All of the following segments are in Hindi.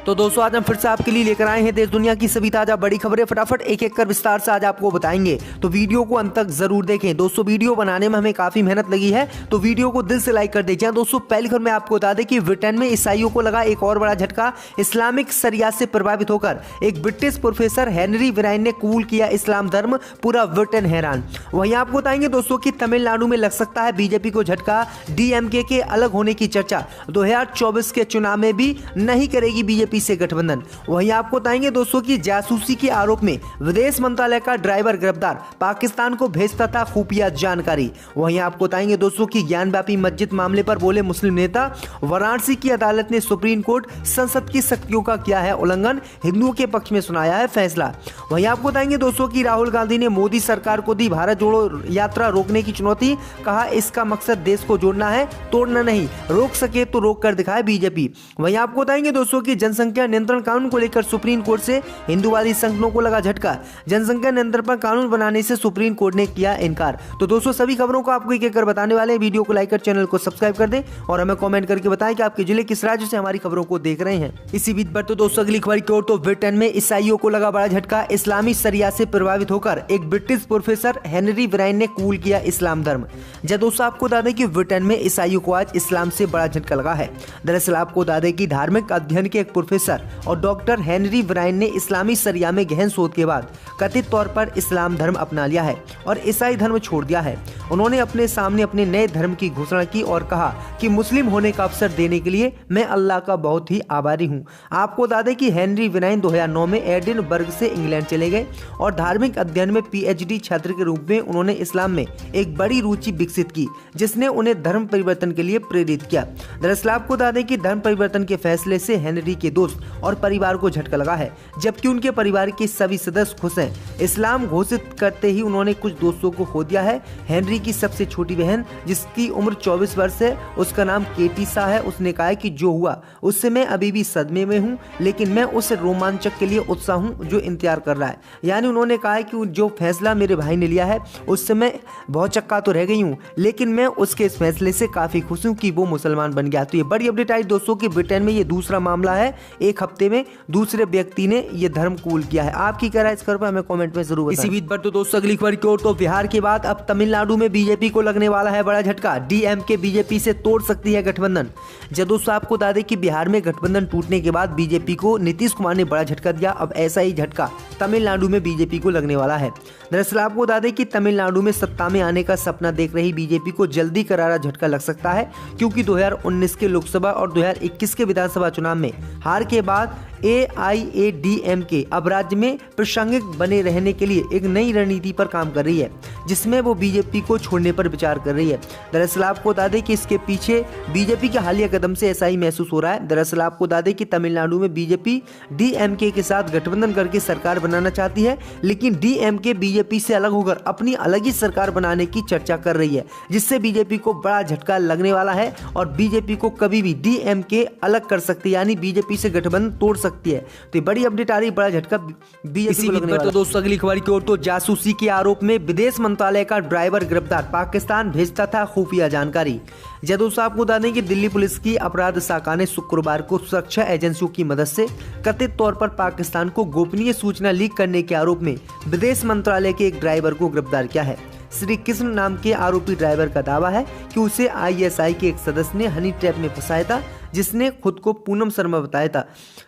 तो दोस्तों आज हम फिर से आपके लिए लेकर आए हैं देश दुनिया की सभी ताजा बड़ी खबरें। फटाफट एक एक कर विस्तार से आज आपको बताएंगे, तो वीडियो को अंत तक जरूर देखें। दोस्तों वीडियो बनाने में हमें काफी मेहनत लगी है, तो वीडियो को दिल से लाइक कर दीजिए। दोस्तों पहली खबर में आपको बता दें कि ब्रिटेन में ईसाइयों को लगा एक और बड़ा झटका। इस्लामिक शरिया से प्रभावित होकर एक ब्रिटिश प्रोफेसर हेनरी वेराइन ने कबूल किया इस्लाम धर्म, पूरा ब्रिटेन हैरान। वहीं आपको बताएंगे दोस्तों की तमिलनाडु में लग सकता है बीजेपी को झटका। डीएमके के अलग होने की चर्चा 2024 के चुनाव में भी नहीं करेगी बीजेपी से गठबंधन। वहीं आपको बताएंगे दोस्तों की जासूसी के आरोप में विदेश मंत्रालय का ड्राइवर गिरफ्तार, पाकिस्तान को भेजता था खुफिया जानकारी। वहीं आपको बताएंगे दोस्तों की ज्ञानव्यापी मस्जिद मामले पर बोले मुस्लिम नेता, वाराणसी की अदालत ने सुप्रीम कोर्ट संसद की शक्तियों का किया है उल्लंघन, हिंदुओं के पक्ष में सुनाया है फैसला। वहीं आपको बताएंगे दोस्तों की राहुल गांधी ने मोदी सरकार को दी भारत जोड़ो यात्रा रोकने की चुनौती, कहा इसका मकसद देश को जोड़ना है, तोड़ना नहीं, रोक सके तो रोक कर दिखाए बीजेपी। वहीं आपको बताएंगे दोस्तों की जनसंख्या नियंत्रण कानून को लेकर सुप्रीम कोर्ट से हिंदूवादी संगठनों को लगा झटका। जनसंख्या नियंत्रण पर कानून बनाने से सुप्रीम कोर्ट ने किया इनकार। तो दोस्तों सभी खबरों को आपको एक एक कर बताने वाले हैं। वीडियो को लाइक कर चैनल को सब्सक्राइब कर दें और हमें कमेंट करके बताएं कि आपके जिले किस राज्य से हमारी खबरों को देख रहे हैं। इसी बीच पर तो दोस्तों अगली खबर की ओर, तो ब्रिटेन में ईसाइयों को लगा बड़ा झटका। इस्लामी शरिया से प्रभावित होकर एक ब्रिटिश प्रोफेसर हेनरी वेराइन ने कबूल किया इस्लाम धर्म। जब दोस्तों आपको बता दें कि ब्रिटेन में ईसाइयों को आज इस्लाम से बड़ा झटका लगा है। दरअसल आपको बता दें कि धार्मिक अध्ययन के एक प्रोफेसर और डॉक्टर हेनरी वेराइन ने इस्लामी शरिया में गहन शोध के बाद कथित तौर पर इस्लाम धर्म अपना लिया है और ईसाई धर्म छोड़ दिया है। उन्होंने अपने सामने अपने नए धर्म की घोषणा की और कहा कि मुस्लिम होने का अवसर देने के लिए मैं अल्लाह का बहुत ही आभारी हूं। आपको बता दें कि हेनरी वेराइन 2009 में एडिनबर्ग से इंग्लैंड चले गए और धार्मिक अध्ययन में पीएचडी छात्र के रूप में उन्होंने इस्लाम में एक बड़ी रुचि विकसित की, जिसने उन्हें धर्म परिवर्तन के लिए प्रेरित किया। दरअसल आपको बता दें कि धर्म परिवर्तन के फैसले से हेनरी के दोस्त और परिवार को झटका लगा है, जबकि उनके परिवार के सभी सदस्य खुश हैं। इस्लाम घोषित करते ही उन्होंने कुछ दोस्तों को खो दिया है। हेनरी की सबसे छोटी बहन, जिसकी उम्र 24 वर्ष है, उसका नाम केटी सा है, उसने कहा कि जो हुआ उससे मैं अभी भी सदमे में हूं, लेकिन मैं उस रोमांचक के लिए उत्साह हूं जो इंतजार कर रहा है। यानी उन्होंने कहा है कि जो फैसला मेरे भाई ने लिया है उससे मैं बहुत चक्का तो रह गई हूं, लेकिन मैं उसके इस फैसले से काफी खुश हूं कि वो मुसलमान बन गया। तो ये बड़ी अपडेट आई दोस्तों कि ब्रिटेन में ये दूसरा मामला है, एक हफ्ते में दूसरे व्यक्ति ने ये धर्म कबूल किया है। आपकी क्या राय इस खबर पर हमें कमेंट में जरूर बताएं। इसी बीच पर तो दोस्तों अगली खबर की ओर, तो बिहार के बाद अब तमिलनाडु में बीजेपी को लगने वाला है बड़ा झटका। डीएमके बीजेपी से तोड़ सकती है गठबंधन। जब दोस्तों आपको बता दें कि बिहार में गठबंधन टूटने के बाद बीजेपी को नीतीश कुमार ने बड़ा झटका दिया। अब ऐसा ही झटका तमिलनाडु में बीजेपी को लगने वाला है। दरअसल आपको बता दें कि तमिलनाडु में सत्ता में आने का सपना देख रही बीजेपी को जल्दी करारा झटका लग सकता है, क्योंकि 2019 के लोकसभा और 2021 के विधानसभा चुनाव में हार के बाद AIADMK अब राज्य में प्रासंगिक बने रहने के लिए एक नई रणनीति पर काम कर रही है, जिसमें वो बीजेपी को छोड़ने पर विचार कर रही है। दरअसल आपको बता दें कि इसके पीछे बीजेपी के हालिया कदम से ऐसा ही महसूस हो रहा है। दरअसल आपको बता दें कि तमिलनाडु में बीजेपी डीएमके के साथ गठबंधन करके सरकार बनाना चाहती है, लेकिन डीएमके बीजेपी से अलग होकर अपनी अलग ही सरकार बनाने की चर्चा कर रही है, जिससे बीजेपी को बड़ा झटका लगने वाला है और बीजेपी को कभी भी डीएमके अलग कर सकती है, यानी बीजेपी से गठबंधन तोड़ सकती है। तो बड़ी अपडेट आ रही, बड़ा झटका बीजेपी को लगने वाला। तो दोस्तों अगली खबर की ओर, तो जासूसी के आरोप में विदेश मंत्रालय का ड्राइवर गिरफ्तार, पाकिस्तान भेजता था खुफिया जानकारी। जब दोस्तों आपको बता दें कि दिल्ली पुलिस की अपराध शाखा ने शुक्रवार को सुरक्षा एजेंसियों की मदद से कथित तौर पर पाकिस्तान को गोपनीय सूचना लीक करने के आरोप में विदेश मंत्रालय के एक ड्राइवर को गिरफ्तार किया है। श्री कृष्ण नाम के आरोपी ड्राइवर का दावा है कि उसे आईएसआई के एक सदस्य ने हनी ट्रैप में फंसाया था, जिसने खुद को पूनम शर्मा बताया था।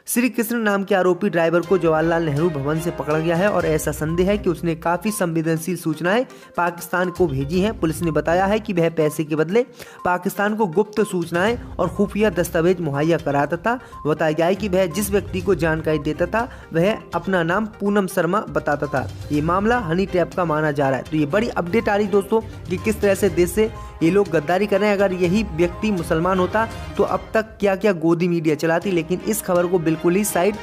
श्री कृष्ण नाम के आरोपी ड्राइवर को जवाहरलाल नेहरू भवन से पकड़ा गया है और ऐसा संदेह है कि उसने काफी संवेदनशील सूचनाएं पाकिस्तान को भेजी हैं। पुलिस ने बताया है कि वह पैसे के बदले पाकिस्तान को गुप्त सूचनाएं और खुफिया दस्तावेज मुहैया कराता था। बताया गया है कि वह जिस व्यक्ति को जानकारी देता था वह अपना नाम पूनम शर्मा बताता था। ये मामला हनी ट्रैप का माना जा रहा है। तो ये बड़ी अपडेट आ रही दोस्तों कि किस तरह से देश से ये लोग गद्दारी कर रहे हैं। अगर यही व्यक्ति मुसलमान होता तो अब तक क्या क्या गोदी मीडिया चलाती, लेकिन इस खबर को बिल्कुल ही साइड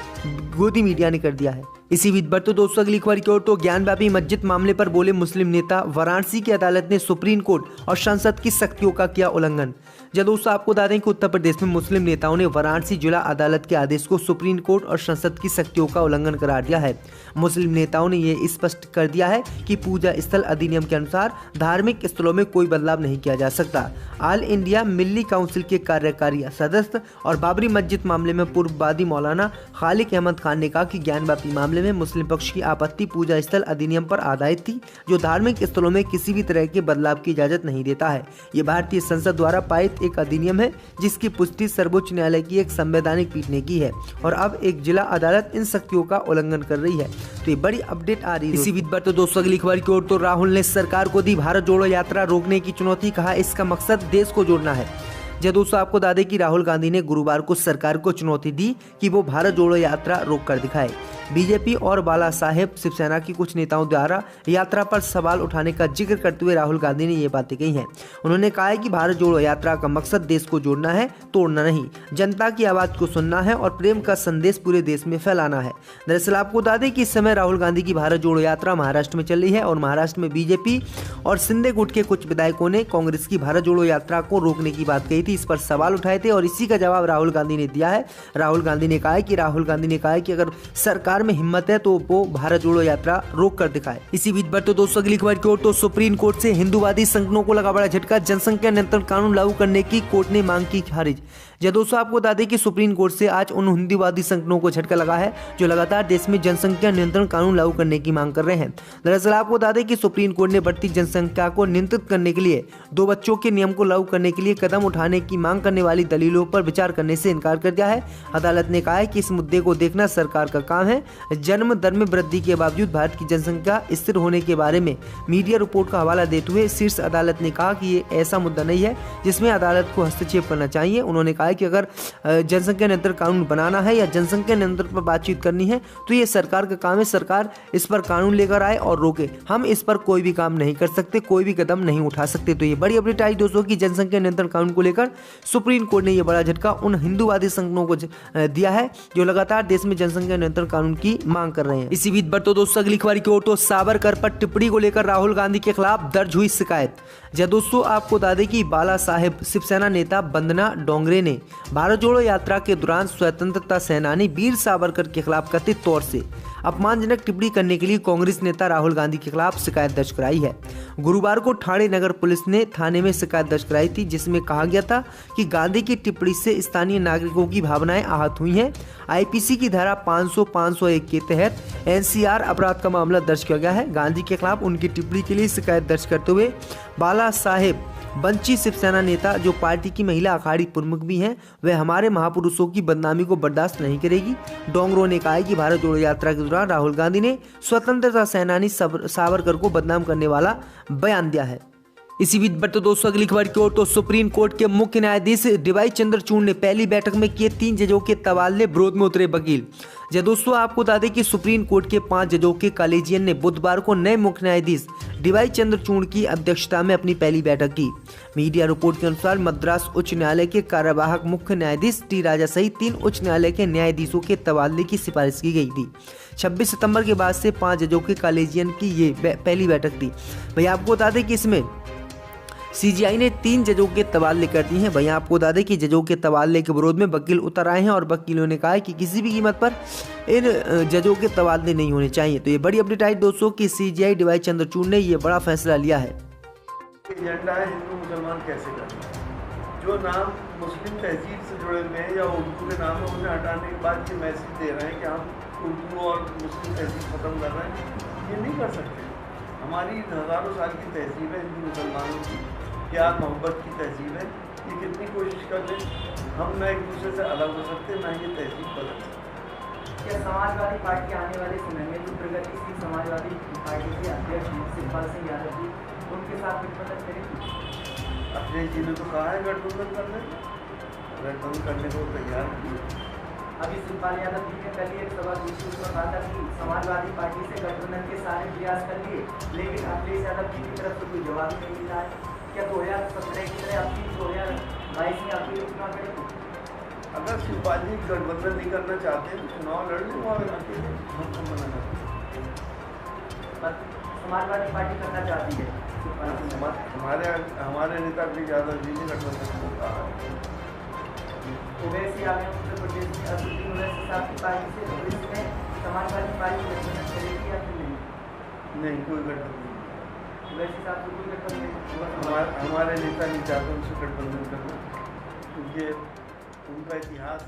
गोदी मीडिया ने कर दिया है। इसी बीच बढ़ते दोस्तों अगली खबर की ओर तो ज्ञानव्यापी मस्जिद मामले पर बोले मुस्लिम नेता, वाराणसी की अदालत ने सुप्रीम कोर्ट और संसद की शक्तियों का किया उल्लंघन। जब दोस्तों आपको बता दें कि उत्तर प्रदेश में मुस्लिम नेताओं ने वाराणसी जिला अदालत के आदेश को सुप्रीम कोर्ट और संसद की शक्तियों का उल्लंघन करार दिया है। मुस्लिम नेताओं ने यह स्पष्ट कर दिया है कि पूजा स्थल अधिनियम के अनुसार धार्मिक स्थलों में कोई बदलाव नहीं किया जा सकता। ऑल इंडिया मिल्ली काउंसिल के कार्यकारी सदस्य और बाबरी मस्जिद मामले में पूर्ववादी मौलाना खालिक अहमद खान ने कहा कि ज्ञानव्यापी मामले में मुस्लिम पक्ष की आपत्ति पूजा स्थल अधिनियम पर आधारित थी, जो धार्मिक स्थलों में किसी भी तरह के बदलाव की इजाजत नहीं देता है। ये भारतीय संसद द्वारा पारित एक अधिनियम है जिसकी पुष्टि सर्वोच्च न्यायालय की एक संवैधानिक पीठ ने की है और अब एक जिला अदालत इन शक्तियों का उल्लंघन कर रही है। तो ये बड़ी अपडेट आ रही है। इसी बीच पर तो दोस्तों अगली खबर की ओर तो राहुल ने सरकार को दी भारत जोड़ो यात्रा रोकने की चुनौती, कहा इसका मकसद देश को जोड़ना है। जब दोस्तों आपको बता दें कि राहुल गांधी ने गुरुवार को सरकार को चुनौती दी कि वो भारत जोड़ो यात्रा रोक कर दिखाए। बीजेपी और बाला साहेब शिवसेना की कुछ नेताओं द्वारा यात्रा पर सवाल उठाने का जिक्र करते हुए राहुल गांधी ने ये बातें कही हैं। उन्होंने कहा है कि भारत जोड़ो यात्रा का मकसद देश को जोड़ना है, तोड़ना नहीं। जनता की आवाज को सुनना है और प्रेम का संदेश पूरे देश में फैलाना है। दरअसल आपको बता दें कि इस समय राहुल गांधी की भारत जोड़ो यात्रा महाराष्ट्र में चल रही है और महाराष्ट्र में बीजेपी और शिंदे गुट के कुछ विधायकों ने कांग्रेस की भारत जोड़ो यात्रा को रोकने की बात कही थी। इस पर सवाल उठाए थे और इसी का जवाब राहुल गांधी ने दिया है। राहुल गांधी ने कहा है कि अगर सरकार में हिम्मत है तो वो भारत जोड़ो यात्रा रोक कर दिखाए। इसी बीच बढ़ते दोस्तों अगली खबर की ओर तो सुप्रीम कोर्ट से हिंदूवादी संगठनों को लगा बड़ा झटका, जनसंख्या नियंत्रण कानून लागू करने की कोर्ट ने मांग की खारिज। जब दोस्तों आपको बता दें कि सुप्रीम कोर्ट से आज उन हिंदूवादी संगठनों को झटका लगा है जो लगातार देश में जनसंख्या नियंत्रण कानून लागू करने की मांग कर रहे हैं। दरअसल आपको बता दें कि सुप्रीम कोर्ट ने बढ़ती जनसंख्या को नियंत्रित करने के लिए 2 बच्चों के नियम को लागू करने के लिए कदम उठाने की मांग करने वाली दलीलों पर विचार करने से इनकार कर दिया है। अदालत ने कहा है कि इस मुद्दे को देखना सरकार का काम है। जन्म दर में वृद्धि के बावजूद भारत की जनसंख्या स्थिर होने के बारे में मीडिया रिपोर्ट का हवाला देते हुए शीर्ष अदालत ने कहा कि ये ऐसा मुद्दा नहीं है जिसमें अदालत को हस्तक्षेप करना चाहिए। उन्होंने कहा कि अगर जनसंख्या नियंत्रण कानून बनाना है या जनसंख्या नियंत्रण पर बातचीत करनी है तो ये सरकार का काम है। सरकार इस पर कानून लेकर आए और रोके। हम इस पर कोई भी काम नहीं कर सकते, कोई भी कदम नहीं उठा सकते। तो ये बड़ी अपडेट आई दोस्तों की जनसंख्या नियंत्रण कानून को लेकर सुप्रीम कोर्ट ने यह बड़ा झटका उन हिंदूवादी संगठनों को दिया है जो लगातार देश में जनसंख्या नियंत्रण कानून की मांग कर रहे हैं। इसी बीच बढ़ते दोस्तों अगली खबर की ओर तो सावरकर पर टिप्पणी को लेकर राहुल गांधी के खिलाफ दर्ज हुई शिकायत। जब दोस्तों आपको बता दें कि बाला साहेब शिवसेना नेता वंदना डोंगरे ने भारत जोड़ो यात्रा के दौरान स्वतंत्रता सेनानी वीर सावरकर के खिलाफ कथित तौर से अपमानजनक टिप्पणी करने के लिए कांग्रेस नेता राहुल गांधी के खिलाफ शिकायत दर्ज कराई है। गुरुवार को ठाणे नगर पुलिस ने थाने में शिकायत दर्ज कराई थी जिसमें कहा गया था कि गांधी की टिप्पणी से स्थानीय नागरिकों की भावनाएं आहत हुई हैं। आईपीसी की धारा 500-501 के तहत एनसीआर अपराध का मामला दर्ज किया गया है। गांधी के खिलाफ उनकी टिप्पणी के लिए शिकायत दर्ज करते हुए बाला साहेब बंची शिवसेना नेता जो पार्टी की महिला अखाड़ी प्रमुख भी हैं, वह हमारे महापुरुषों की बदनामी को बर्दाश्त नहीं करेगी। डोंगरों ने कहा है कि भारत जोड़ो यात्रा के दौरान राहुल गांधी ने स्वतंत्रता सेनानी सावरकर को बदनाम करने वाला बयान दिया है। इसी बीच बढ़ते दोस्तों अगली खबर की ओर तो सुप्रीम कोर्ट के मुख्य न्यायाधीश डीवाई चंद्रचूड़ ने पहली बैठक में किए 3 जजों के तबादले, विरोध में उतरे वकील। जब दोस्तों आपको बता दें कि सुप्रीम कोर्ट के 5 जजों के कॉलेजियन ने बुधवार को नए मुख्य न्यायाधीश डीवाई चंद्रचूड़ की अध्यक्षता में अपनी पहली बैठक की। मीडिया रिपोर्ट के अनुसार मद्रास उच्च न्यायालय के कार्यवाहक मुख्य न्यायाधीश टी राजा सहित 3 उच्च न्यायालय के न्यायाधीशों के तबादले की सिफारिश की गई थी। 26 सितंबर के बाद से 5 जजों के कॉलेजियन की ये पहली बैठक थी। भैया आपको बता दें कि इसमें सीजीआई ने 3 जजों के तबादले कर दिए हैं। भैया आपको बता दें कि जजों के तबादले के विरोध में वकील उतर आए हैं और वकीलों ने कहा है कि किसी भी कीमत पर इन जजों के तबादले नहीं होने चाहिए। तो ये बड़ी अपडेट आई दोस्तों कि सीजीआई डीवाई चंद्रचूड़ ने ये बड़ा फैसला लिया है। एजेंडा है हिंदू मुसलमान कैसे करना। जो नाम मुस्लिम तहजीब से जुड़े हुए हैं या उर्दू के नाम है उन्हें हटाने के बाद ये मैसेज दे रहे हैं कि हम उर्दू और मुस्लिम तहजीब खत्म कर रहे हैं, ये नहीं कर सकते। हमारी हज़ारों साल की तहजीब है हिंदू मुसलमानों की, प्यार मोहब्बत की तहजीब है। ये कितनी कोशिश कर लें हम न एक दूसरे से अलग हो सकते, ना ये तहजीब बदल सकते। क्या समाजवादी पार्टी आने वाले समय में जो प्रगतिशील समाजवादी पार्टी के अध्यक्ष शिवपाल सिंह यादव जी उनके साथ गठबंधन करेगी? अखिलेश जी ने तो कहा है गठबंधन करने को तैयार है। अभी शिवपाल यादव जी ने कल एक सवाल पूछी, उसमें कहा था कि समाजवादी पार्टी से गठबंधन के सारे प्रयास कर लिए लेकिन अखिलेश यादव जी की तरफ से कोई जवाब नहीं मिला है। क्या 2017 की तरह आपकी 2022 में आपकी चुनाव करेगी? अगर शिवपाल जी गठबंधन नहीं करना चाहते तो चुनाव लड़ लें वहाँ अकेले, हम तो मना करते हैं। समाजवादी पार्टी करना चाहती है। हमारे नेता अखिलेश यादव जी ने गठबंधन को कहा है। ओवैसी आ गए उत्तर प्रदेश में, असदुद्दीन ओवैसी साहब की पार्टी से, तो इसमें समाजवादी पार्टी गठबंधन करेगी या फिर नहीं? नहीं, कोई गठबंधन नहीं। ओवैसी साहब से कोई गठबंधन नहीं? हमारे नेता नहीं चाहते उनसे गठबंधन करना, क्योंकि उनका इतिहास